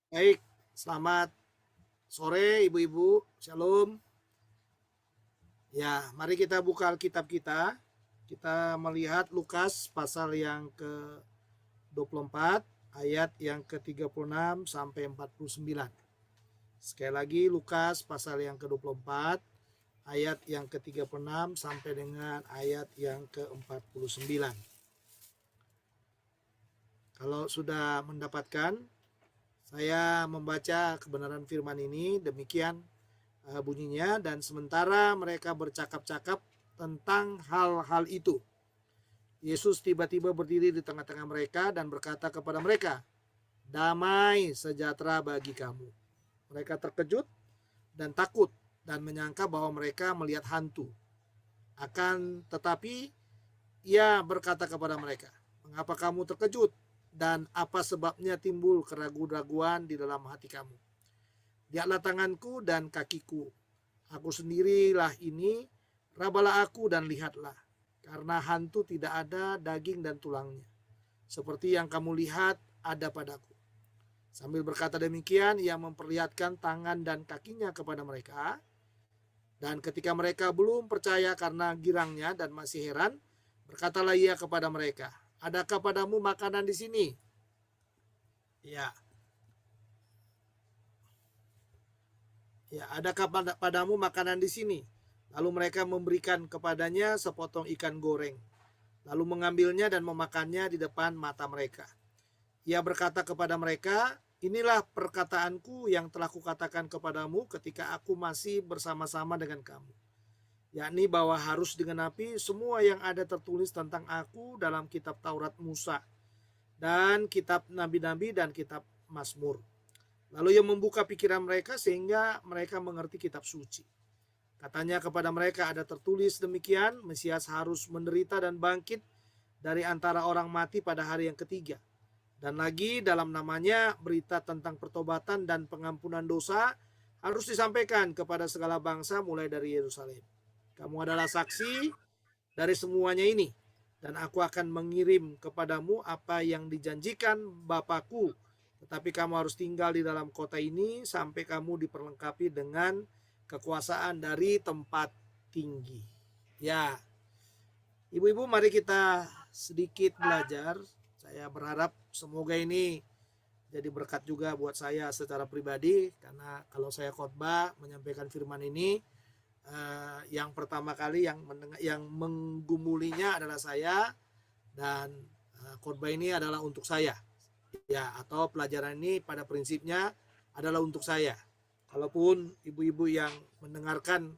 Baik, selamat sore ibu-ibu, shalom. Ya, mari kita buka Alkitab kita. Kita melihat Lukas pasal yang ke-24, ayat yang ke-36 sampai 49. Sekali lagi Lukas pasal yang ke-24, ayat yang ke-36 sampai dengan ayat yang ke-49. Kalau sudah mendapatkan, saya membaca kebenaran firman ini demikian bunyinya, dan sementara mereka bercakap-cakap tentang hal-hal itu, Yesus tiba-tiba berdiri di tengah-tengah mereka dan berkata kepada mereka, "Damai sejahtera bagi kamu." Mereka terkejut dan takut dan menyangka bahwa mereka melihat hantu. Akan tetapi ia berkata kepada mereka, "Mengapa kamu terkejut? Dan apa sebabnya timbul keraguan-raguan di dalam hati kamu? Lihatlah tanganku dan kakiku. Aku sendirilah ini, rabalah aku dan lihatlah. Karena hantu tidak ada daging dan tulangnya, seperti yang kamu lihat ada padaku." Sambil berkata demikian, ia memperlihatkan tangan dan kakinya kepada mereka. Dan ketika mereka belum percaya karena girangnya dan masih heran, berkatalah ia kepada mereka, "Adakah padamu makanan di sini?" Ya, adakah padamu makanan di sini? Lalu mereka memberikan kepadanya sepotong ikan goreng, lalu mengambilnya dan memakannya di depan mata mereka. Ia berkata kepada mereka, "Inilah perkataanku yang telah kukatakan kepadamu ketika aku masih bersama-sama dengan kamu, yakni bahwa harus digenapi semua yang ada tertulis tentang aku dalam kitab Taurat Musa dan kitab nabi-nabi dan kitab Mazmur." Lalu ia membuka pikiran mereka sehingga mereka mengerti kitab suci. Katanya kepada mereka, "Ada tertulis demikian, Mesias harus menderita dan bangkit dari antara orang mati pada hari yang ketiga. Dan lagi dalam namanya berita tentang pertobatan dan pengampunan dosa harus disampaikan kepada segala bangsa mulai dari Yerusalem. Kamu adalah saksi dari semuanya ini. Dan aku akan mengirim kepadamu apa yang dijanjikan Bapakku. Tetapi kamu harus tinggal di dalam kota ini sampai kamu diperlengkapi dengan kekuasaan dari tempat tinggi." Ya, ibu-ibu, mari kita sedikit belajar. Saya berharap semoga ini jadi berkat juga buat saya secara pribadi, karena kalau saya khotbah menyampaikan firman ini, yang pertama kali yang menggumulinya adalah saya, dan khotbah ini adalah untuk saya. Ya, atau pelajaran ini pada prinsipnya adalah untuk saya. Kalaupun ibu-ibu yang mendengarkan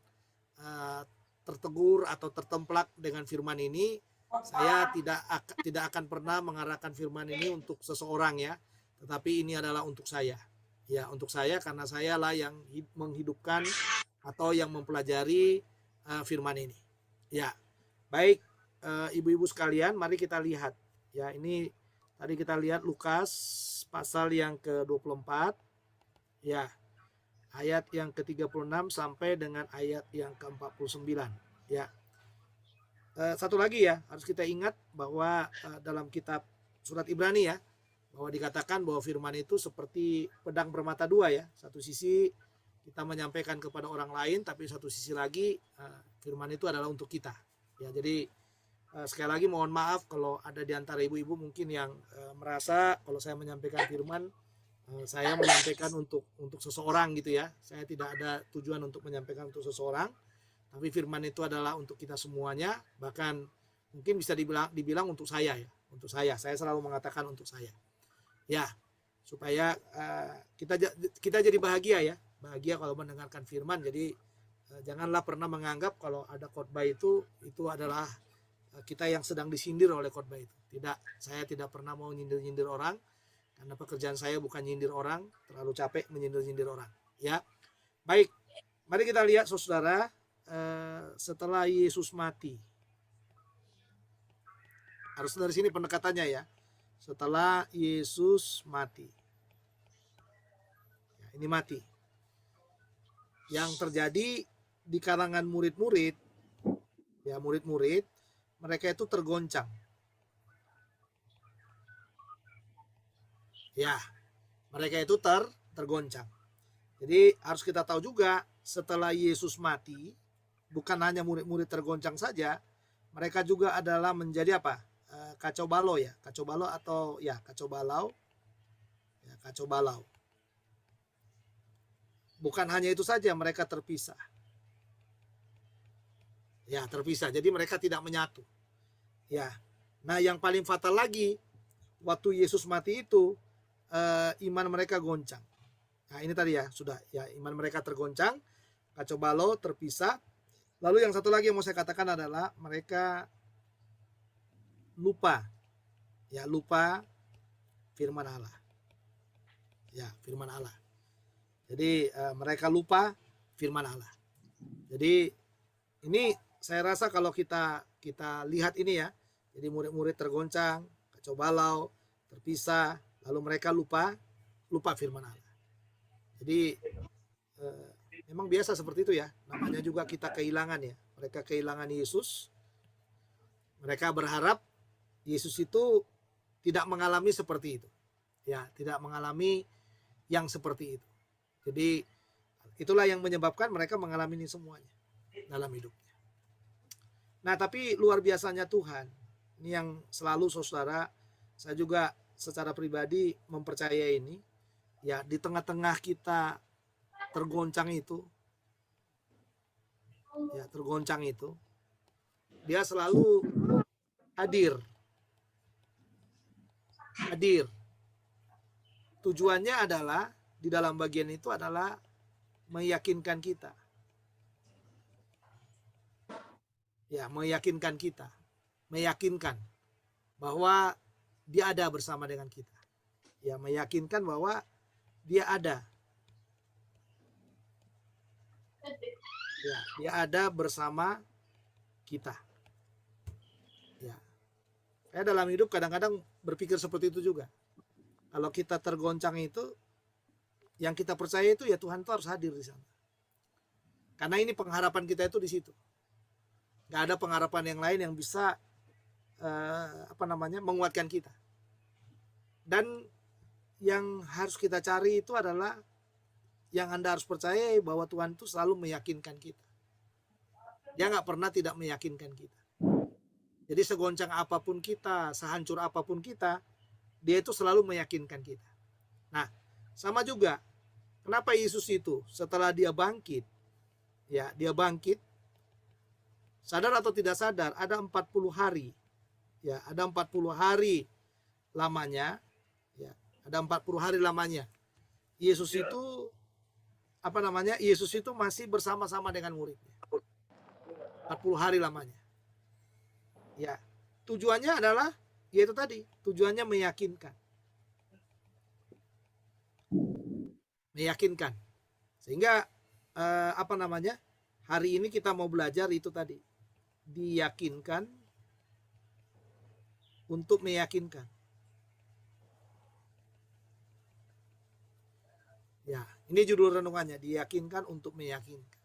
uh, tertegur atau tertemplak dengan firman ini, saya tidak akan pernah mengarahkan firman ini untuk seseorang ya, tetapi ini adalah untuk saya. Ya, untuk saya karena sayalah yang menghidupkan atau yang mempelajari firman ini. Ya, baik ibu-ibu sekalian, mari kita lihat. Ya, ini tadi kita lihat Lukas pasal yang ke-24. Ya, ayat yang ke-36 sampai dengan ayat yang ke-49. Ya. Satu lagi ya, harus kita ingat bahwa dalam kitab surat Ibrani ya, bahwa dikatakan bahwa firman itu seperti pedang bermata dua ya. Satu sisi kita menyampaikan kepada orang lain, tapi satu sisi lagi firman itu adalah untuk kita. Ya, jadi sekali lagi mohon maaf kalau ada di antara ibu-ibu mungkin yang merasa kalau saya menyampaikan firman, saya menyampaikan untuk seseorang gitu ya. Saya tidak ada tujuan untuk menyampaikan untuk seseorang, tapi firman itu adalah untuk kita semuanya, bahkan mungkin bisa dibilang untuk saya ya, untuk saya. Saya selalu mengatakan untuk saya. Ya, supaya kita jadi bahagia ya, bahagia kalau mendengarkan firman. Jadi janganlah pernah menganggap kalau ada khotbah itu adalah kita yang sedang disindir oleh khotbah itu. Tidak, saya tidak pernah mau nyindir-nyindir orang, karena pekerjaan saya bukan nyindir orang, terlalu capek menyindir-nyindir orang. Ya, baik. Mari kita lihat saudara, setelah Yesus mati. Harus dari sini pendekatannya ya. Setelah Yesus mati. Ya, ini mati. Yang terjadi di kalangan murid-murid, ya murid-murid, mereka itu tergoncang. Ya, mereka itu tergoncang. Jadi harus kita tahu juga setelah Yesus mati, bukan hanya murid-murid tergoncang saja, mereka juga adalah menjadi apa? Kacau balau ya, kacau balau atau ya kacau balau, ya, kacau balau. Bukan hanya itu saja, mereka terpisah. Ya, terpisah. Jadi mereka tidak menyatu. Ya. Nah, yang paling fatal lagi, waktu Yesus mati itu, iman mereka goncang. Nah, ini tadi ya, sudah. Ya, iman mereka tergoncang, kacau balau, terpisah. Lalu yang satu lagi yang mau saya katakan adalah mereka lupa. Ya, lupa firman Allah. Ya, firman Allah. Jadi mereka lupa firman Allah. Jadi ini saya rasa kalau kita lihat ini ya, jadi murid-murid tergoncang, kacau balau, terpisah, lalu mereka lupa firman Allah. Jadi memang biasa seperti itu ya, namanya juga kita kehilangan ya. Mereka kehilangan Yesus, mereka berharap Yesus itu tidak mengalami seperti itu, ya, tidak mengalami yang seperti itu. Jadi itulah yang menyebabkan mereka mengalami ini semuanya dalam hidupnya. Nah, tapi luar biasanya Tuhan, ini yang selalu saudara, saya juga secara pribadi mempercayai ini, ya, di tengah-tengah kita tergoncang itu, ya, tergoncang itu, dia selalu hadir. Tujuannya adalah di dalam bagian itu adalah meyakinkan kita. Ya, meyakinkan kita. Meyakinkan bahwa dia ada bersama dengan kita. Ya, meyakinkan bahwa dia ada. Ya, dia ada bersama kita. Ya. Saya dalam hidup kadang-kadang berpikir seperti itu juga. Kalau kita tergoncang itu, yang kita percaya itu ya Tuhan itu harus hadir di sana. Karena ini pengharapan kita itu di situ. Gak ada pengharapan yang lain yang bisa menguatkan kita. Dan yang harus kita cari itu adalah yang Anda harus percaya bahwa Tuhan itu selalu meyakinkan kita. Dia gak pernah tidak meyakinkan kita. Jadi segoncang apapun kita, sehancur apapun kita, dia itu selalu meyakinkan kita. Nah, sama juga, kenapa Yesus itu setelah dia bangkit, ya, dia bangkit, sadar atau tidak sadar, ada 40 hari, ya, ada 40 hari lamanya, ya, ada 40 hari lamanya. Yesus itu, Yesus itu masih bersama-sama dengan muridnya. 40 hari lamanya. Ya, tujuannya adalah, yaitu tadi, tujuannya meyakinkan. Meyakinkan. Sehingga hari ini kita mau belajar itu tadi, diyakinkan untuk meyakinkan. Ya, ini judul renungannya, diyakinkan untuk meyakinkan.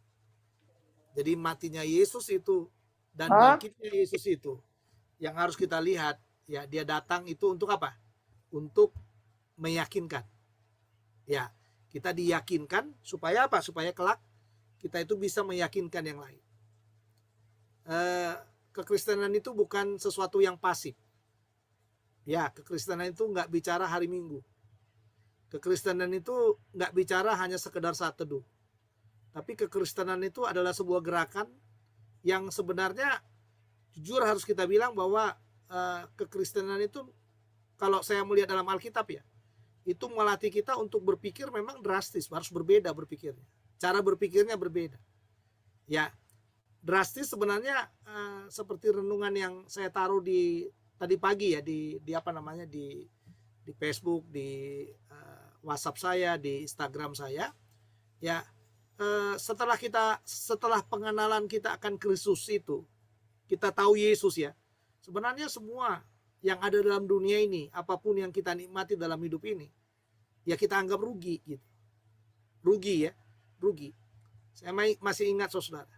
Jadi matinya Yesus itu dan bangkitnya Yesus itu yang harus kita lihat, ya, dia datang itu untuk apa? Untuk meyakinkan. Ya, kita diyakinkan supaya apa? Supaya kelak kita itu bisa meyakinkan yang lain. Kekristenan itu bukan sesuatu yang pasif. Ya, kekristenan itu nggak bicara hari Minggu. Kekristenan itu nggak bicara hanya sekedar saat teduh. Tapi kekristenan itu adalah sebuah gerakan yang sebenarnya jujur harus kita bilang bahwa kekristenan itu, kalau saya melihat dalam Alkitab ya, itu melatih kita untuk berpikir memang drastis, harus berbeda berpikirnya. Cara berpikirnya berbeda. Ya, drastis sebenarnya seperti renungan yang saya taruh di tadi pagi ya di Facebook, di WhatsApp saya, di Instagram saya. Ya, setelah pengenalan kita akan Kristus itu, kita tahu Yesus ya. Sebenarnya semua yang ada dalam dunia ini, apapun yang kita nikmati dalam hidup ini, ya kita anggap rugi gitu. Rugi ya, rugi. Saya masih ingat saudara.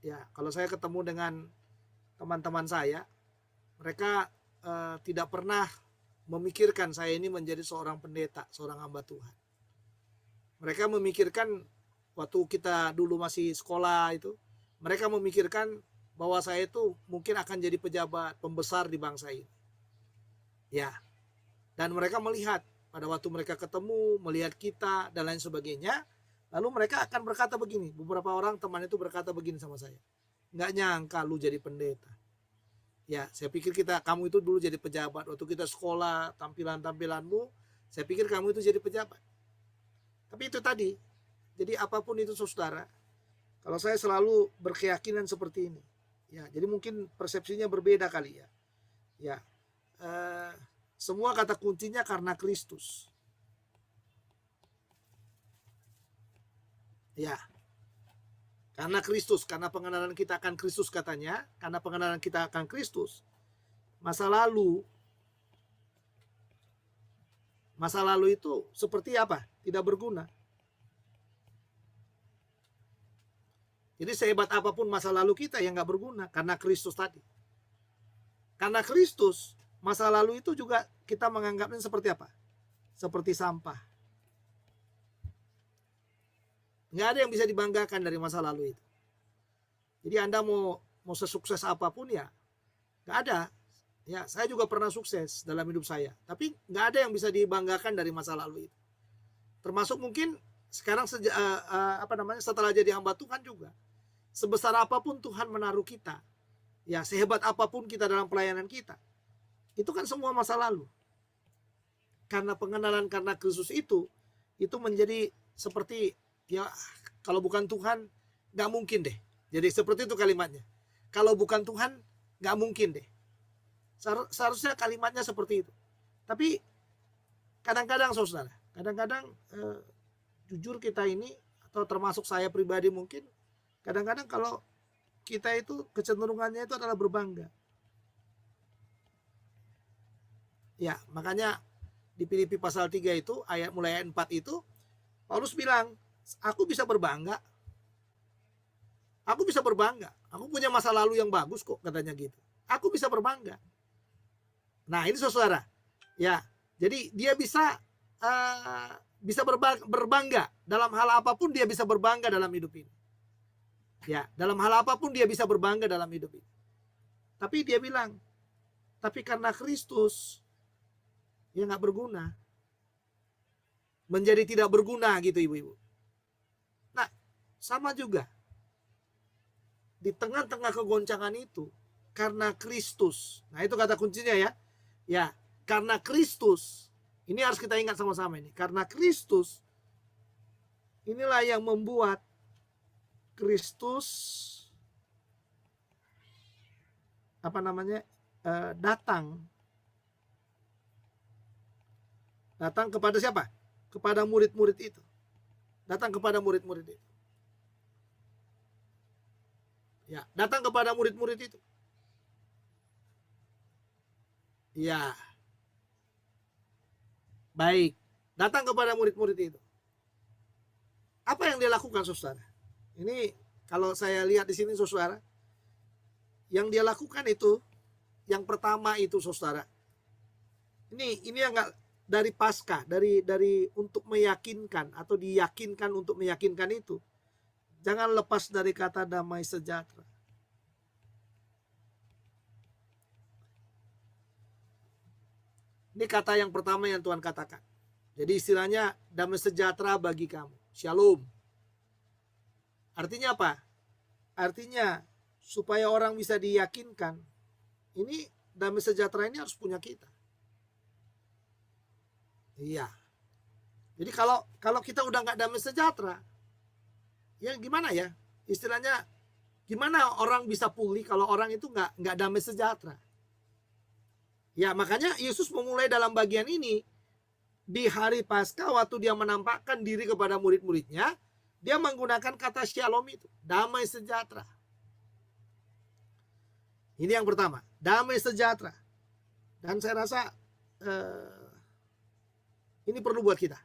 Ya, kalau saya ketemu dengan teman-teman saya, mereka tidak pernah memikirkan saya ini menjadi seorang pendeta, seorang hamba Tuhan. Mereka memikirkan waktu kita dulu masih sekolah itu, mereka memikirkan bahwa saya itu mungkin akan jadi pejabat pembesar di bangsa ini. Ya. Dan mereka melihat pada waktu mereka ketemu, melihat kita dan lain sebagainya, lalu mereka akan berkata begini. Beberapa orang teman itu berkata begini sama saya. Nggak nyangka lu jadi pendeta. Ya, saya pikir kamu itu dulu jadi pejabat. Waktu kita sekolah, tampilan-tampilanmu, saya pikir kamu itu jadi pejabat. Tapi itu tadi. Jadi apapun itu saudara, kalau saya selalu berkeyakinan seperti ini. Ya, jadi mungkin persepsinya berbeda kali ya. Ya, semua kata kuncinya karena Kristus. Ya, karena Kristus, karena pengenalan kita akan Kristus katanya, karena pengenalan kita akan Kristus, masa lalu itu seperti apa? Tidak berguna. Jadi sehebat apapun masa lalu kita yang nggak berguna karena Kristus tadi. Karena Kristus, masa lalu itu juga kita menganggapnya seperti apa? Seperti sampah. Nggak ada yang bisa dibanggakan dari masa lalu itu. Jadi Anda mau sesukses apapun ya, nggak ada. Ya, saya juga pernah sukses dalam hidup saya. Tapi nggak ada yang bisa dibanggakan dari masa lalu itu. Termasuk mungkin sekarang setelah jadi hamba Tuhan juga. Sebesar apapun Tuhan menaruh kita, ya sehebat apapun kita dalam pelayanan kita, itu kan semua masa lalu. Karena pengenalan karena Kristus itu menjadi seperti ya kalau bukan Tuhan nggak mungkin deh. Jadi seperti itu kalimatnya. Kalau bukan Tuhan nggak mungkin deh. Seharusnya kalimatnya seperti itu. Tapi kadang-kadang saudara, jujur kita ini atau termasuk saya pribadi mungkin kadang-kadang kalau kita itu kecenderungannya itu adalah berbangga. Ya, makanya di Filipi pasal 3 itu mulai ayat 4 itu Paulus bilang, aku bisa berbangga. Aku bisa berbangga. Aku punya masa lalu yang bagus kok, katanya gitu. Aku bisa berbangga. Nah, ini saudara. Ya, jadi dia bisa berbangga dalam hal apapun, dia bisa berbangga dalam hidup ini. Ya, dalam hal apapun dia bisa berbangga dalam hidup ini. Tapi dia bilang, tapi karena Kristus ya nggak berguna. Menjadi tidak berguna gitu ibu-ibu. Nah, sama juga. Di tengah-tengah kegoncangan itu, karena Kristus. Nah, itu kata kuncinya ya. Ya, karena Kristus. Ini harus kita ingat sama-sama ini. Karena Kristus, inilah yang membuat Kristus datang kepada siapa? Kepada murid-murid itu. Datang kepada murid-murid itu. Ya, datang kepada murid-murid itu. Ya. Baik, datang kepada murid-murid itu. Apa yang dia lakukan, saudara? Ini kalau saya lihat di sini, saudara, yang dia lakukan itu, yang pertama itu, saudara. Ini yang enggak dari Paskah, dari untuk meyakinkan atau diyakinkan untuk meyakinkan itu. Jangan lepas dari kata damai sejahtera. Ini kata yang pertama yang Tuhan katakan. Jadi istilahnya damai sejahtera bagi kamu. Shalom. Artinya apa? Artinya supaya orang bisa diyakinkan, ini damai sejahtera ini harus punya kita. Iya. Jadi kalau kita udah nggak damai sejahtera, ya gimana ya? Istilahnya gimana orang bisa pulih kalau orang itu nggak damai sejahtera? Ya makanya Yesus memulai dalam bagian ini di hari Paskah waktu dia menampakkan diri kepada murid-muridnya, dia menggunakan kata shalom itu, damai sejahtera. Ini yang pertama, damai sejahtera. Dan saya rasa ini perlu buat kita.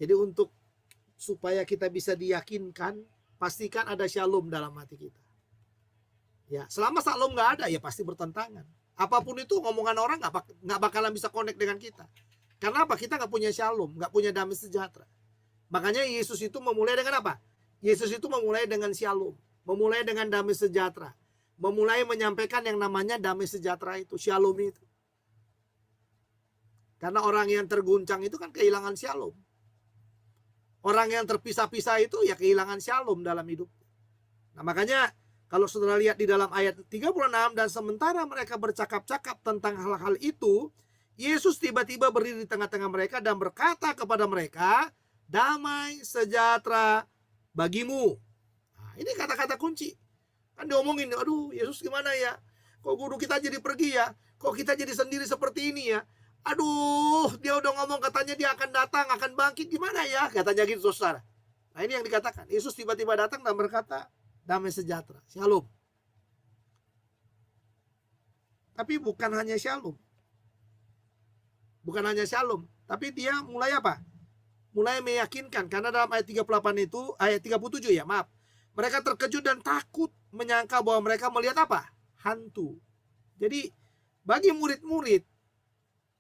Jadi supaya kita bisa diyakinkan, pastikan ada shalom dalam hati kita. Ya, selama shalom nggak ada, ya pasti bertentangan. Apapun itu ngomongan orang nggak bakalan bisa connect dengan kita. Karena apa? Kita nggak punya shalom, nggak punya damai sejahtera. Makanya Yesus itu memulai dengan apa? Yesus itu memulai dengan shalom, memulai dengan damai sejahtera, memulai menyampaikan yang namanya damai sejahtera itu, shalom itu. Karena orang yang terguncang itu kan kehilangan shalom. Orang yang terpisah-pisah itu ya kehilangan shalom dalam hidup. Nah makanya kalau saudara lihat di dalam ayat 36, dan sementara mereka bercakap-cakap tentang hal-hal itu, Yesus tiba-tiba berdiri di tengah-tengah mereka dan berkata kepada mereka, damai sejahtera bagimu. Nah, ini kata-kata kunci. Kan diomongin, aduh Yesus gimana ya? Kok guru kita jadi pergi ya? Kok kita jadi sendiri seperti ini ya? Aduh, dia udah ngomong katanya dia akan datang, akan bangkit, gimana ya? Katanya gitu saudara. Nah ini yang dikatakan. Yesus tiba-tiba datang dan berkata, damai sejahtera, shalom. Tapi bukan hanya shalom. Bukan hanya shalom, tapi dia mulai apa? Mulai meyakinkan, karena dalam ayat 38 itu, ayat 37 ya, maaf. Mereka terkejut dan takut, menyangka bahwa mereka melihat apa? Hantu. Jadi bagi murid-murid,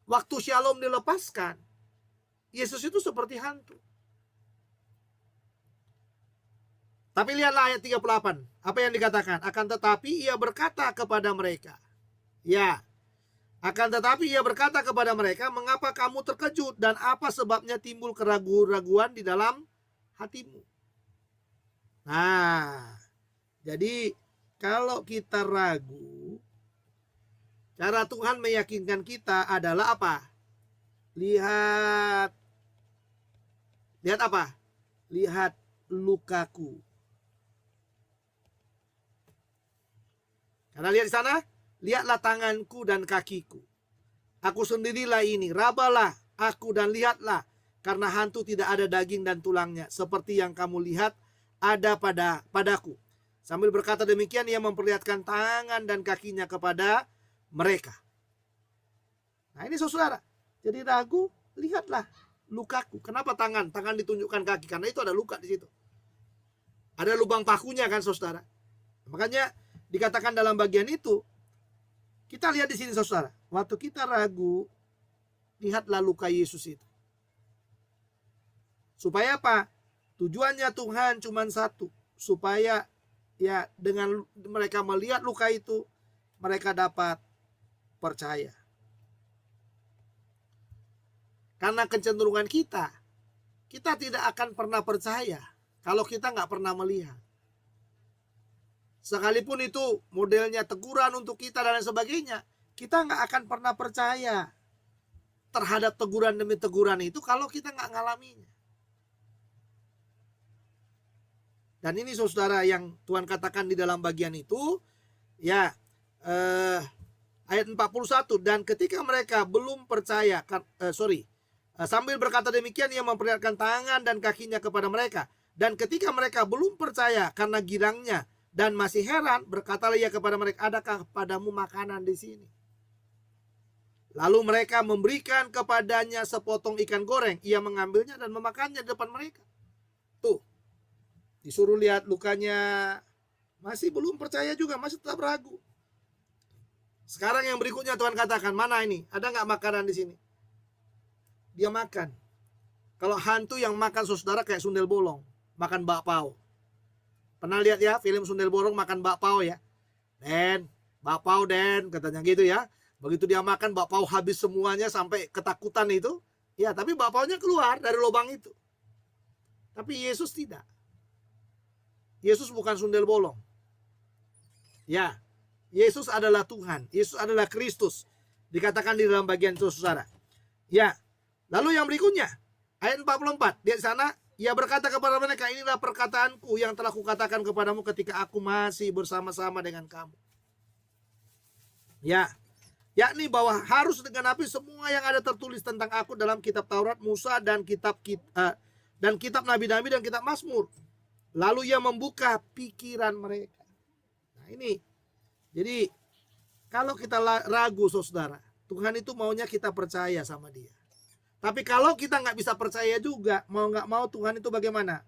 waktu shalom dilepaskan, Yesus itu seperti hantu. Tapi lihatlah ayat 38. Apa yang dikatakan? Akan tetapi ia berkata kepada mereka. Ya. Akan tetapi ia berkata kepada mereka, mengapa kamu terkejut dan apa sebabnya timbul keraguan-raguan di dalam hatimu? Nah, jadi kalau kita ragu, cara Tuhan meyakinkan kita adalah apa? Lihat apa? Lihat lukaku. Karena lihat di sana, lihatlah tanganku dan kakiku. Aku sendirilah ini, rabalah aku dan lihatlah. Karena hantu tidak ada daging dan tulangnya, seperti yang kamu lihat ada padaku. Sambil berkata demikian, ia memperlihatkan tangan dan kakinya kepada mereka. Nah ini saudara, jadi ragu, lihatlah lukaku. Kenapa tangan? Tangan ditunjukkan kaki, karena itu ada luka di situ. Ada lubang pakunya kan saudara. Makanya dikatakan dalam bagian itu, kita lihat di sini saudara, waktu kita ragu, lihatlah luka Yesus itu. Supaya apa? Tujuannya Tuhan cuma satu, supaya ya dengan mereka melihat luka itu, mereka dapat percaya. Karena kecenderungan kita tidak akan pernah percaya kalau kita nggak pernah melihat. Sekalipun itu modelnya teguran untuk kita dan lain sebagainya, kita nggak akan pernah percaya terhadap teguran demi teguran itu kalau kita nggak ngalaminya. Dan ini saudara yang Tuhan katakan di dalam bagian itu, ya ayat 41, dan ketika mereka belum percaya, sambil berkata demikian ia memperlihatkan tangan dan kakinya kepada mereka. Dan ketika mereka belum percaya karena girangnya dan masih heran, berkatalah ia kepada mereka, adakah padamu makanan di sini? Lalu mereka memberikan kepadanya sepotong ikan goreng. Ia mengambilnya dan memakannya di depan mereka. Tuh, disuruh lihat lukanya, masih belum percaya juga, masih tetap ragu. Sekarang yang berikutnya Tuhan katakan, mana ini? Ada nggak makanan di sini? Dia makan. Kalau hantu yang makan saudara kayak sundel bolong, makan bakpao. Pernah lihat ya film sundel bolong makan bakpao ya? Bakpao katanya gitu ya. Begitu dia makan bakpao habis semuanya sampai ketakutan itu. Ya tapi bakpaonya keluar dari lubang itu. Tapi Yesus tidak. Yesus bukan sundel bolong. Ya, Yesus adalah Tuhan. Yesus adalah Kristus. Dikatakan di dalam bagian itu saudara. Ya, lalu yang berikutnya. Ayat 44. Di sana, ia berkata kepada mereka, inilah perkataanku yang telah kukatakan kepadamu ketika aku masih bersama-sama dengan kamu. Ya, yakni bahwa harus digenapi semua yang ada tertulis tentang aku dalam kitab Taurat, Musa, dan kitab Nabi-Nabi dan kitab Mazmur. Lalu ia membuka pikiran mereka. Nah ini, jadi kalau kita ragu saudara, Tuhan itu maunya kita percaya sama dia. Tapi kalau kita nggak bisa percaya juga, mau nggak mau Tuhan itu bagaimana?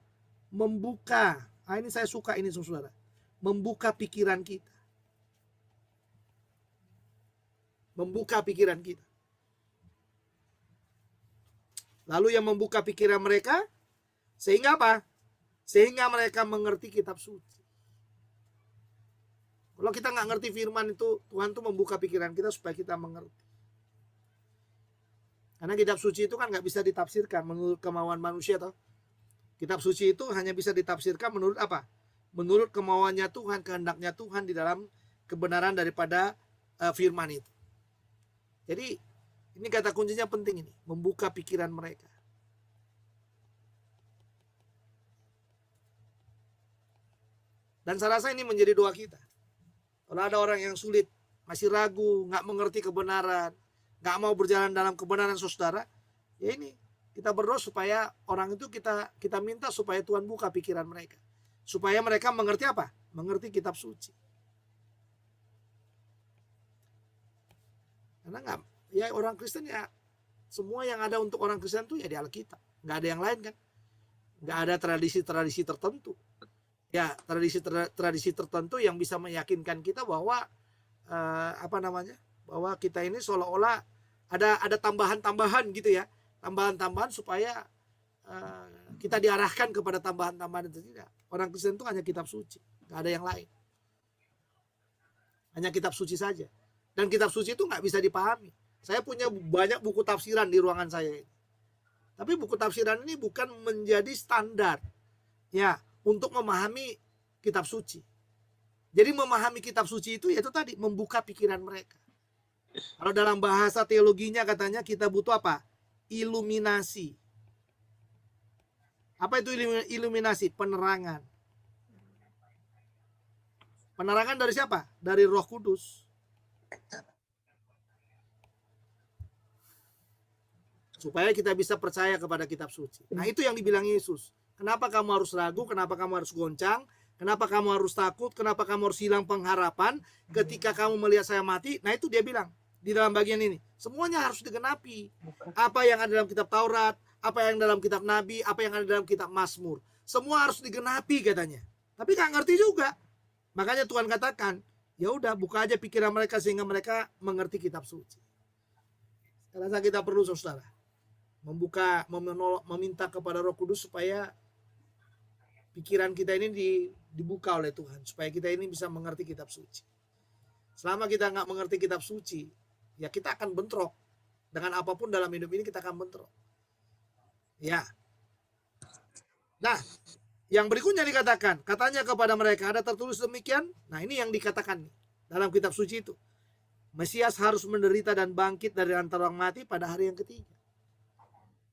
Membuka. Nah ini saya suka ini saudara. Membuka pikiran kita. Membuka pikiran kita. Lalu yang membuka pikiran mereka, Sehingga apa? Sehingga mereka mengerti kitab suci. Kalau kita nggak ngerti firman itu, Tuhan tuh membuka pikiran kita supaya kita mengerti. Karena kitab suci itu kan nggak bisa ditafsirkan menurut kemauan manusia, toh. Kitab suci itu hanya bisa ditafsirkan menurut apa? Menurut kemauannya Tuhan, kehendaknya Tuhan di dalam kebenaran daripada firman itu. Jadi ini kata kuncinya penting ini, membuka pikiran mereka. Dan saya rasa ini menjadi doa kita. Kalau ada orang yang sulit, masih ragu, nggak mengerti kebenaran, nggak mau berjalan dalam kebenaran saudara, ya ini kita berdoa supaya orang itu kita minta supaya Tuhan buka pikiran mereka, supaya mereka mengerti apa? Mengerti kitab suci. Karena ya orang Kristen ya semua yang ada untuk orang Kristen itu ya di Alkitab, nggak ada yang lain kan, nggak ada tradisi-tradisi tertentu. Ya tradisi tertentu yang bisa meyakinkan kita bahwa bahwa kita ini seolah-olah ada tambahan-tambahan gitu ya, tambahan-tambahan supaya kita diarahkan kepada tambahan-tambahan itu. Tidak. Orang Kristen itu hanya kitab suci, nggak ada yang lain, hanya kitab suci saja. Dan kitab suci itu nggak bisa dipahami. Saya punya banyak buku tafsiran di ruangan saya ini, tapi buku tafsiran ini bukan menjadi standar ya untuk memahami kitab suci. Jadi memahami kitab suci itu yaitu tadi membuka pikiran mereka. Kalau dalam bahasa teologinya katanya kita butuh apa? Iluminasi. Apa itu iluminasi? Penerangan. Penerangan dari siapa? Dari Roh Kudus. Supaya kita bisa percaya kepada kitab suci. Nah, itu yang dibilang Yesus. Kenapa kamu harus ragu? Kenapa kamu harus goncang? Kenapa kamu harus takut? Kenapa kamu harus hilang pengharapan ketika kamu melihat saya mati? Nah, itu dia bilang di dalam bagian ini. Semuanya harus digenapi. Apa yang ada dalam kitab Taurat, apa yang dalam kitab Nabi, apa yang ada dalam kitab Mazmur. Semua harus digenapi katanya. Tapi nggak ngerti juga. Makanya Tuhan katakan, ya udah buka aja pikiran mereka sehingga mereka mengerti kitab suci. Saya rasa kita perlu saudara membuka, meminta kepada Roh Kudus supaya pikiran kita ini dibuka oleh Tuhan, supaya kita ini bisa mengerti kitab suci. Selama kita nggak mengerti kitab suci, ya kita akan bentrok dengan apapun dalam hidup ini, kita akan bentrok. Ya. Nah, yang berikutnya dikatakan, katanya kepada mereka ada tertulis demikian. Nah, ini yang dikatakan nih, dalam kitab suci itu. Mesias harus menderita dan bangkit dari antara orang mati pada hari yang ketiga.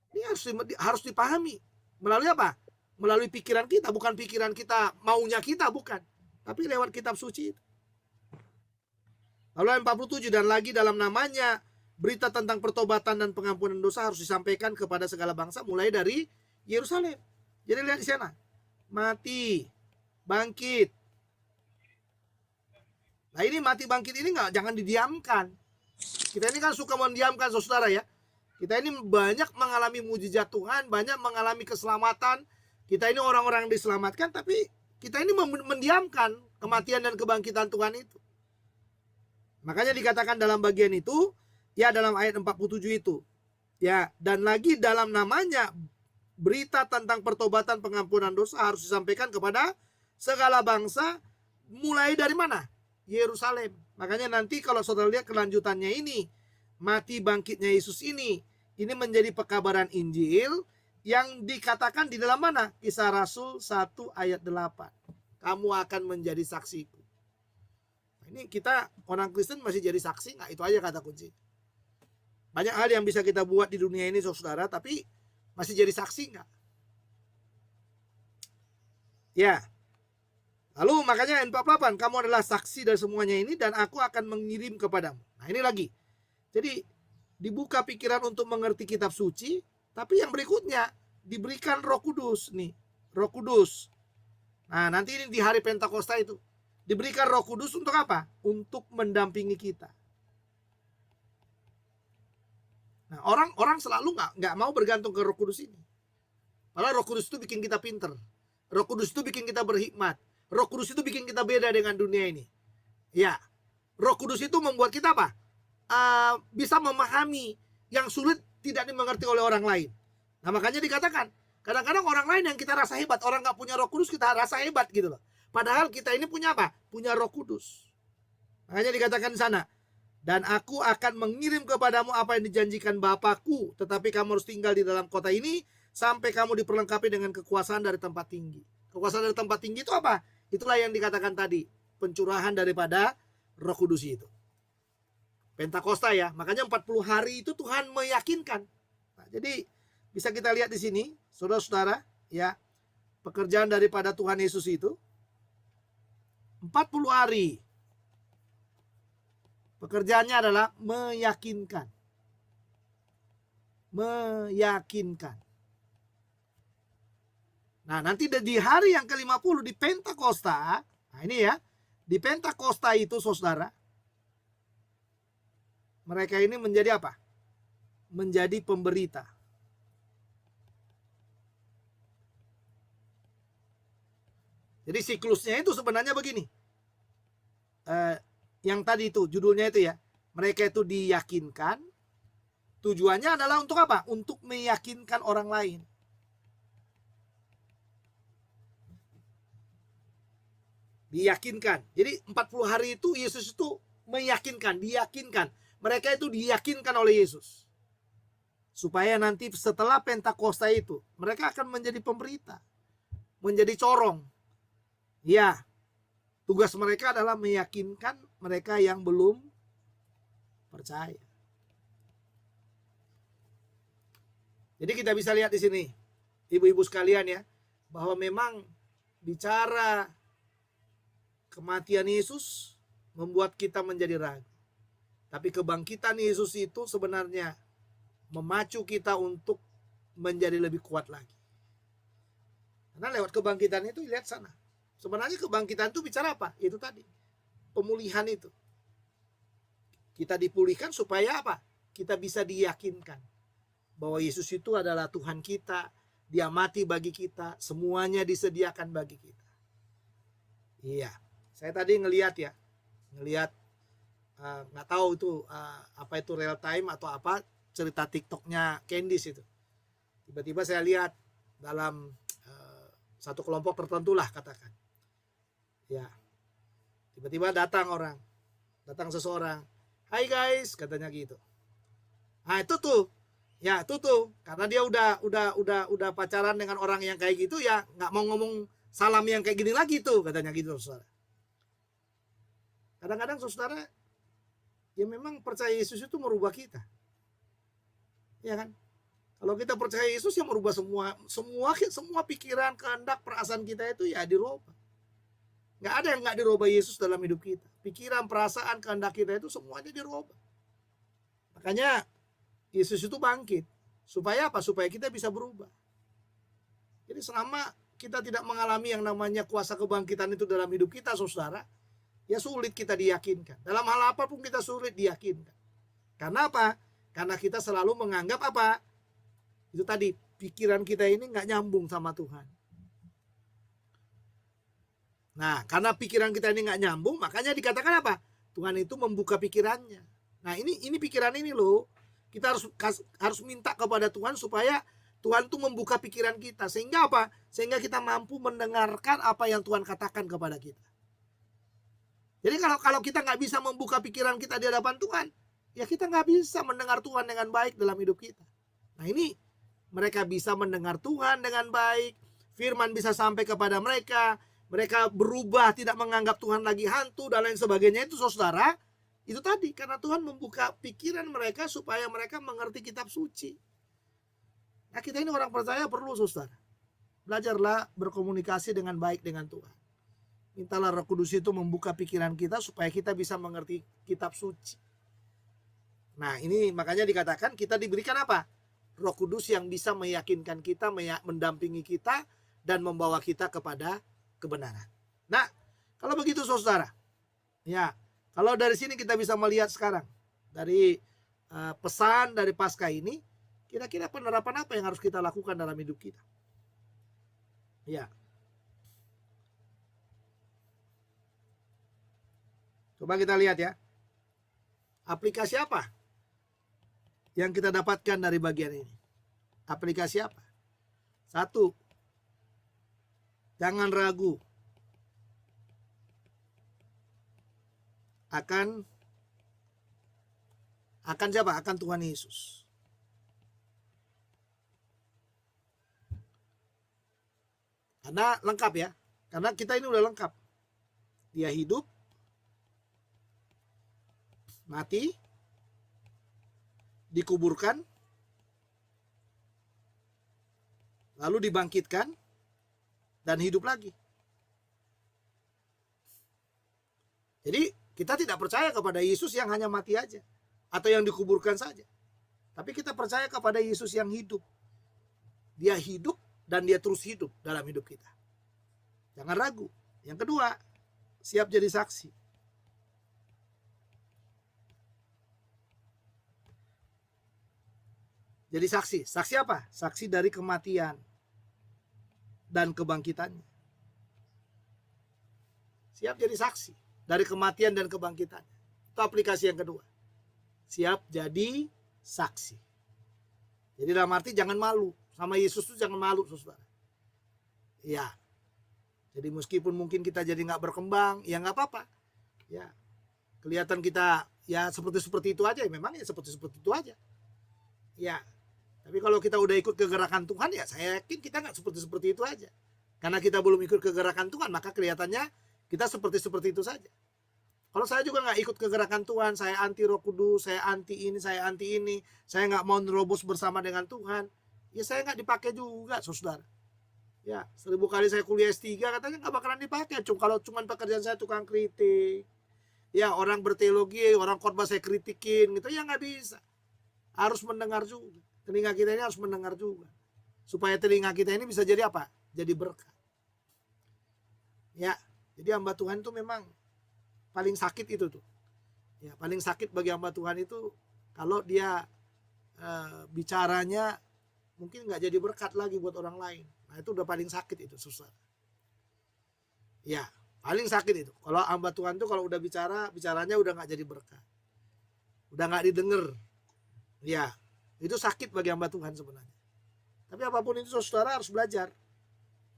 Ini harus dipahami. Melalui apa? Melalui pikiran kita, bukan pikiran kita maunya kita, bukan. Tapi lewat kitab suci itu. Lalu ayat 47, dan lagi dalam namanya berita tentang pertobatan dan pengampunan dosa harus disampaikan kepada segala bangsa mulai dari Yerusalem. Jadi lihat di sana. Mati, bangkit. Nah, ini mati bangkit ini jangan didiamkan. Kita ini kan suka mendiamkan saudara ya. Kita ini banyak mengalami mujizat Tuhan, banyak mengalami keselamatan. Kita ini orang-orang yang diselamatkan, tapi kita ini mendiamkan kematian dan kebangkitan Tuhan itu. Makanya dikatakan dalam bagian itu, ya dalam ayat 47 itu. Ya, dan lagi dalam namanya berita tentang pertobatan pengampunan dosa harus disampaikan kepada segala bangsa mulai dari mana? Yerusalem. Makanya nanti kalau saudara lihat kelanjutannya ini, mati bangkitnya Yesus ini menjadi pekabaran Injil yang dikatakan di dalam mana? Kisah Rasul 1 ayat 8. Kamu akan menjadi saksiku. Ini kita orang Kristen masih jadi saksi nggak? Itu aja kata kunci. Banyak hal yang bisa kita buat di dunia ini saudara, tapi masih jadi saksi nggak? Ya. Lalu makanya ayat 48, kamu adalah saksi dari semuanya ini dan aku akan mengirim kepadamu. Nah, ini lagi. Jadi dibuka pikiran untuk mengerti kitab suci, tapi yang berikutnya diberikan Roh Kudus nih, Roh Kudus. Nah, nanti ini di hari Pentakosta itu diberikan Roh Kudus untuk apa? Untuk mendampingi kita. Nah, orang selalu nggak mau bergantung ke Roh Kudus ini. Padahal Roh Kudus itu bikin kita pinter. Roh Kudus itu bikin kita berhikmat. Roh Kudus itu bikin kita beda dengan dunia ini. Ya, Roh Kudus itu membuat kita apa? Bisa memahami yang sulit tidak dimengerti oleh orang lain. Nah, makanya dikatakan Kadang-kadang orang lain yang kita rasa hebat, orang nggak punya Roh Kudus kita rasa hebat gitu loh. Padahal kita ini punya apa? Punya Roh Kudus. Makanya dikatakan di sana, dan aku akan mengirim kepadamu apa yang dijanjikan Bapakku, tetapi kamu harus tinggal di dalam kota ini sampai kamu diperlengkapi dengan kekuasaan dari tempat tinggi. Kekuasaan dari tempat tinggi itu apa? Itulah yang dikatakan tadi, pencurahan daripada Roh Kudus itu. Pentakosta ya, makanya 40 hari itu Tuhan meyakinkan. Nah, jadi bisa kita lihat di sini, saudara-saudara, ya, pekerjaan daripada Tuhan Yesus itu 40 hari. Pekerjaannya adalah meyakinkan. Meyakinkan. Nah, nanti di hari yang ke-50 di Pentakosta, nah ini ya, di Pentakosta itu saudara, mereka ini menjadi apa? Menjadi pemberita. Jadi siklusnya itu sebenarnya begini. Yang tadi itu judulnya itu ya. Mereka itu diyakinkan. Tujuannya adalah untuk apa? Untuk meyakinkan orang lain. Diyakinkan. Jadi 40 hari itu Yesus itu meyakinkan, diyakinkan. Mereka itu diyakinkan oleh Yesus. Supaya nanti setelah Pentakosta itu, mereka akan menjadi pemberita. Menjadi corong. Ya, tugas mereka adalah meyakinkan mereka yang belum percaya. Jadi kita bisa lihat di sini, ibu-ibu sekalian ya, bahwa memang bicara kematian Yesus membuat kita menjadi ragu. Tapi kebangkitan Yesus itu sebenarnya memacu kita untuk menjadi lebih kuat lagi. Karena lewat kebangkitan itu lihat sana. Sebenarnya kebangkitan itu bicara apa? Itu tadi. Pemulihan itu. Kita dipulihkan supaya apa? Kita bisa diyakinkan bahwa Yesus itu adalah Tuhan kita. Dia mati bagi kita. Semuanya disediakan bagi kita. Iya. Saya tadi ngelihat ya. Ngelihat nggak tahu itu apa itu real time atau apa cerita TikToknya Candice itu. Tiba-tiba saya lihat dalam satu kelompok tertentu lah katakan. Ya, tiba-tiba datang seseorang. Hai guys, katanya gitu. Nah itu tuh, ya itu tuh, karena dia udah pacaran dengan orang yang kayak gitu ya, nggak mau ngomong salam yang kayak gini lagi tuh, katanya gitu saudara. Kadang-kadang saudara ya memang percaya Yesus itu merubah kita. Ya kan? Kalau kita percaya Yesus yang merubah semua pikiran, kehendak, perasaan kita itu ya dirubah. Nggak ada yang nggak dirubah Yesus dalam hidup kita. Pikiran, perasaan, kehendak kita itu semuanya dirubah. Makanya Yesus itu bangkit. Supaya apa? Supaya kita bisa berubah. Jadi selama kita tidak mengalami yang namanya kuasa kebangkitan itu dalam hidup kita, saudara, ya sulit kita diyakinkan. Dalam hal apapun kita sulit diyakinkan. Karena apa? Karena kita selalu menganggap apa? Itu tadi, pikiran kita ini nggak nyambung sama Tuhan. Nah, karena pikiran kita ini nggak nyambung, makanya dikatakan apa? Tuhan itu membuka pikirannya. Nah, ini pikiran ini loh, kita harus minta kepada Tuhan supaya Tuhan itu membuka pikiran kita. Sehingga apa? Sehingga kita mampu mendengarkan apa yang Tuhan katakan kepada kita. Jadi kalau kita nggak bisa membuka pikiran kita di hadapan Tuhan, ya kita nggak bisa mendengar Tuhan dengan baik dalam hidup kita. Nah ini, mereka bisa mendengar Tuhan dengan baik, firman bisa sampai kepada mereka, mereka berubah, tidak menganggap Tuhan lagi hantu dan lain sebagainya. Itu saudara, itu tadi, karena Tuhan membuka pikiran mereka supaya mereka mengerti kitab suci. Nah kita ini orang percaya perlu saudara, belajarlah berkomunikasi dengan baik dengan Tuhan. Mintalah Roh Kudus itu membuka pikiran kita supaya kita bisa mengerti kitab suci. Nah ini makanya dikatakan kita diberikan apa? Roh Kudus yang bisa meyakinkan kita, mendampingi kita, dan membawa kita kepada kebenaran. Nah kalau begitu saudara, ya kalau dari sini kita bisa melihat sekarang dari pesan dari Paskah ini, kira-kira penerapan apa yang harus kita lakukan dalam hidup kita? Ya. Coba kita lihat ya. Aplikasi apa yang kita dapatkan dari bagian ini? Aplikasi apa? Satu, jangan ragu akan siapa? Akan Tuhan Yesus. Karena lengkap ya. Karena kita ini udah lengkap. Dia hidup, mati, dikuburkan, lalu dibangkitkan, dan hidup lagi. Jadi kita tidak percaya kepada Yesus yang hanya mati aja, atau yang dikuburkan saja. Tapi kita percaya kepada Yesus yang hidup. Dia hidup dan dia terus hidup dalam hidup kita. Jangan ragu. Yang kedua, siap jadi saksi. Jadi saksi. Saksi apa? Saksi dari kematian dan kebangkitannya. Siap jadi saksi dari kematian dan kebangkitan. Itu aplikasi yang kedua. Siap jadi saksi. Jadi dalam arti jangan malu. Sama Yesus itu jangan malu, saudara. Ya. Jadi meskipun mungkin kita jadi nggak berkembang, ya nggak apa-apa. Ya. Kelihatan kita ya seperti itu aja. Ya memang ya seperti itu aja. Ya. Tapi kalau kita udah ikut kegerakan Tuhan, ya saya yakin kita nggak seperti itu aja. Karena kita belum ikut kegerakan Tuhan, maka kelihatannya kita seperti itu saja. Kalau saya juga nggak ikut kegerakan Tuhan, saya anti Roh Kudus, saya anti ini, saya nggak mau nerobos bersama dengan Tuhan, ya saya nggak dipakai juga, saudara. Ya, 1000 kali saya kuliah S3 katanya nggak bakalan dipakai. Kalau cuma pekerjaan saya tukang kritik, ya orang berteologi, orang khotbah saya kritikin, gitu ya nggak bisa. Harus mendengar juga. Telinga kita ini harus mendengar juga. Supaya telinga kita ini bisa jadi apa? Jadi berkat. Ya, jadi hamba Tuhan itu memang paling sakit itu tuh. Ya, paling sakit bagi hamba Tuhan itu kalau dia bicaranya mungkin nggak jadi berkat lagi buat orang lain. Nah, itu udah paling sakit itu, susah. Ya, paling sakit itu. Kalau hamba Tuhan tuh kalau udah bicaranya udah nggak jadi berkat. Udah nggak didengar. Ya, itu sakit bagi hamba Tuhan sebenarnya. Tapi apapun itu saudara harus belajar.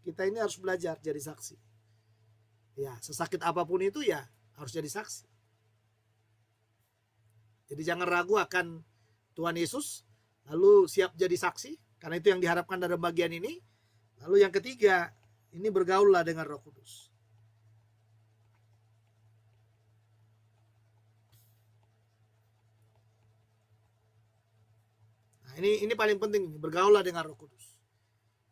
Kita ini harus belajar jadi saksi. Ya, sesakit apapun itu ya harus jadi saksi. Jadi jangan ragu akan Tuhan Yesus, lalu siap jadi saksi, karena itu yang diharapkan dalam bagian ini. Lalu yang ketiga, ini bergaullah dengan Roh Kudus. Nah, ini paling penting, bergaullah dengan Roh Kudus.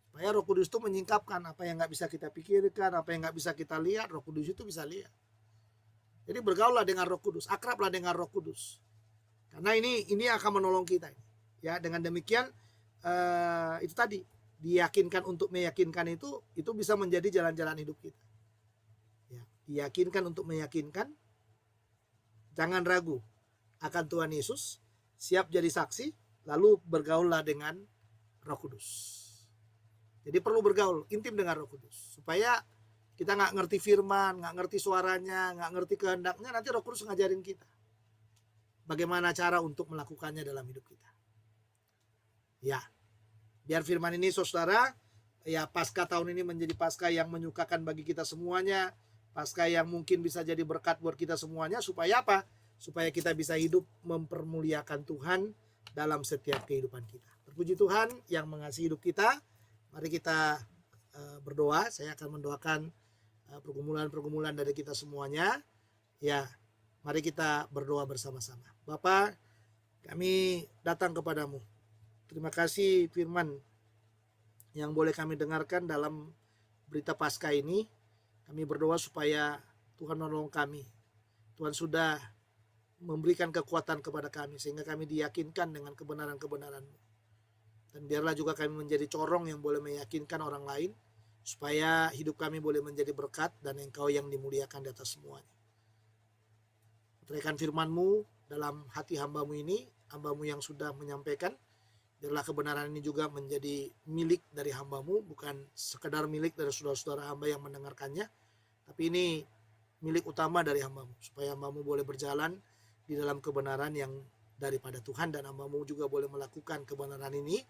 Supaya Roh Kudus itu menyingkapkan apa yang nggak bisa kita pikirkan, apa yang nggak bisa kita lihat, Roh Kudus itu bisa lihat. Jadi bergaullah dengan Roh Kudus, akrablah dengan Roh Kudus. Karena ini akan menolong kita. Ya, dengan demikian itu tadi diyakinkan untuk meyakinkan itu bisa menjadi jalan-jalan hidup kita. Ya, diyakinkan untuk meyakinkan, jangan ragu akan Tuhan Yesus, siap jadi saksi, lalu bergaullah dengan Roh Kudus. Jadi perlu bergaul intim dengan Roh Kudus supaya kita nggak ngerti firman, nggak ngerti suaranya, nggak ngerti kehendaknya, nanti Roh Kudus ngajarin kita bagaimana cara untuk melakukannya dalam hidup kita. Ya, biar firman ini saudara, ya Paskah tahun ini menjadi Paskah yang menyukakan bagi kita semuanya, Paskah yang mungkin bisa jadi berkat buat kita semuanya, supaya apa? Supaya kita bisa hidup mempermuliakan Tuhan dalam setiap kehidupan kita. Terpuji Tuhan yang mengasihi hidup kita. Mari kita berdoa. Saya akan mendoakan pergumulan-pergumulan dari kita semuanya. Ya, mari kita berdoa bersama-sama. Bapa, kami datang kepadamu. Terima kasih firman yang boleh kami dengarkan dalam berita Paskah ini. Kami berdoa supaya Tuhan menolong kami. Tuhan sudah memberikan kekuatan kepada kami sehingga kami diyakinkan dengan kebenaran-kebenaran-Mu. Dan biarlah juga kami menjadi corong yang boleh meyakinkan orang lain supaya hidup kami boleh menjadi berkat dan Engkau yang dimuliakan di atas semuanya. Terikan firman-Mu dalam hati hamba-Mu ini, hamba-Mu yang sudah menyampaikan. Biarlah kebenaran ini juga menjadi milik dari hamba-Mu, bukan sekedar milik dari saudara-saudara hamba yang mendengarkannya, tapi ini milik utama dari hamba-Mu, supaya hamba-Mu boleh berjalan di dalam kebenaran yang daripada Tuhan, dan hamba-Mu juga boleh melakukan kebenaran ini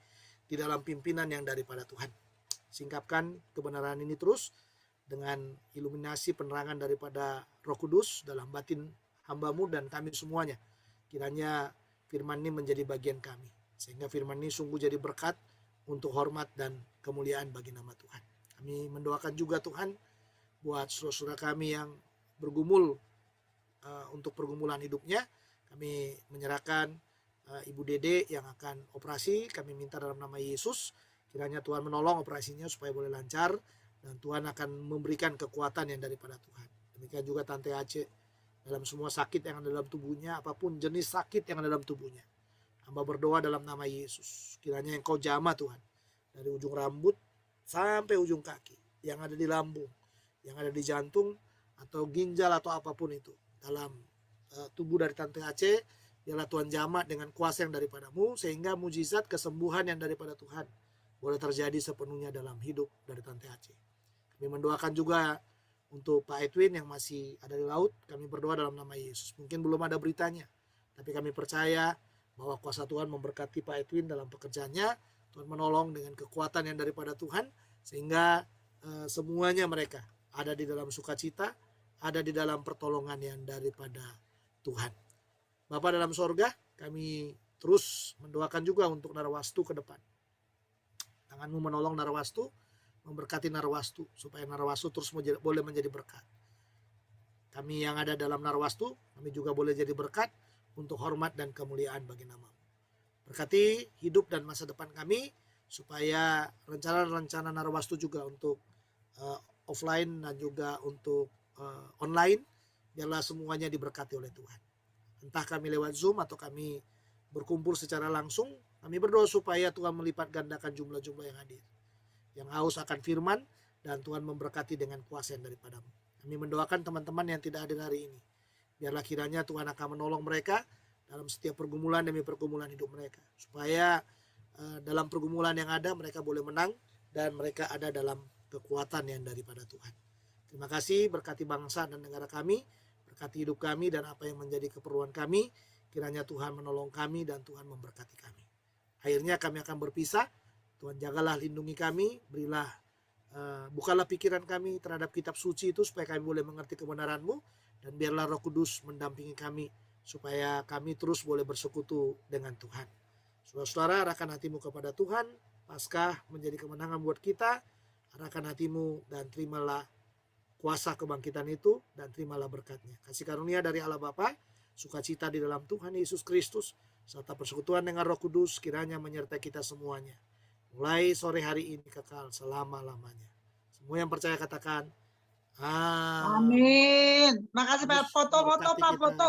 di dalam pimpinan yang daripada Tuhan. singkapkan kebenaran ini terus dengan iluminasi penerangan daripada Roh Kudus dalam batin hamba-Mu dan kami semuanya. Kiranya firman ini menjadi bagian kami, sehingga firman ini sungguh jadi berkat untuk hormat dan kemuliaan bagi nama Tuhan. Kami mendoakan juga Tuhan buat saudara-saudara kami yang bergumul untuk pergumulan hidupnya. Kami menyerahkan Ibu Dede yang akan operasi. Kami minta dalam nama Yesus, kiranya Tuhan menolong operasinya supaya boleh lancar, dan Tuhan akan memberikan kekuatan yang daripada Tuhan. Demikian juga Tante Aceh dalam semua sakit yang ada dalam tubuhnya, apapun jenis sakit yang ada dalam tubuhnya. Hamba berdoa dalam nama Yesus, kiranya Engkau jamah Tuhan, dari ujung rambut sampai ujung kaki, yang ada di lambung, yang ada di jantung, atau ginjal, atau apapun itu dalam tubuh dari Tante Aceh. Biarlah Tuhan jamah dengan kuasa yang daripada-Mu, sehingga mujizat kesembuhan yang daripada Tuhan boleh terjadi sepenuhnya dalam hidup dari Tante Aceh. Kami mendoakan juga untuk Pak Edwin yang masih ada di laut. Kami berdoa dalam nama Yesus. Mungkin belum ada beritanya, tapi kami percaya bahwa kuasa Tuhan memberkati Pak Edwin dalam pekerjaannya. Tuhan menolong dengan kekuatan yang daripada Tuhan, sehingga semuanya mereka ada di dalam sukacita, ada di dalam pertolongan yang daripada Tuhan. Bapa dalam sorga, kami terus mendoakan juga untuk Narwastu ke depan. Tangan-Mu menolong Narwastu, memberkati Narwastu, supaya Narwastu terus boleh menjadi berkat. Kami yang ada dalam Narwastu, kami juga boleh jadi berkat untuk hormat dan kemuliaan bagi nama-Mu. Berkati hidup dan masa depan kami, supaya rencana-rencana Narwastu juga untuk offline dan juga untuk online, biarlah semuanya diberkati oleh Tuhan. Entah kami lewat Zoom atau kami berkumpul secara langsung, kami berdoa supaya Tuhan melipat gandakan jumlah-jumlah yang hadir, yang haus akan firman, dan Tuhan memberkati dengan kuasa yang daripada-Mu. Kami mendoakan teman-teman yang tidak hadir hari ini, biarlah kiranya Tuhan akan menolong mereka dalam setiap pergumulan demi pergumulan hidup mereka, supaya dalam pergumulan yang ada mereka boleh menang, dan mereka ada dalam kekuatan yang daripada Tuhan. Terima kasih, berkati bangsa dan negara kami, berkati hidup kami dan apa yang menjadi keperluan kami. Kiranya Tuhan menolong kami dan Tuhan memberkati kami. Akhirnya kami akan berpisah. Tuhan jagalah, lindungi kami, berilah bukalah pikiran kami terhadap kitab suci itu, supaya kami boleh mengerti kebenaran-Mu, dan biarlah Roh Kudus mendampingi kami, supaya kami terus boleh bersekutu dengan Tuhan. Saudara-saudara, arahkan hatimu kepada Tuhan. Paskah menjadi kemenangan buat kita. Arahkan hatimu dan terimalah kuasa kebangkitan itu, dan terimalah berkatnya. Kasih karunia dari Allah Bapa, sukacita di dalam Tuhan Yesus Kristus, serta persekutuan dengan Roh Kudus kiranya menyertai kita semuanya, mulai sore hari ini kekal selama-lamanya. Semua yang percaya katakan amin. Amin. Makasih Pak, foto-foto Pak, foto.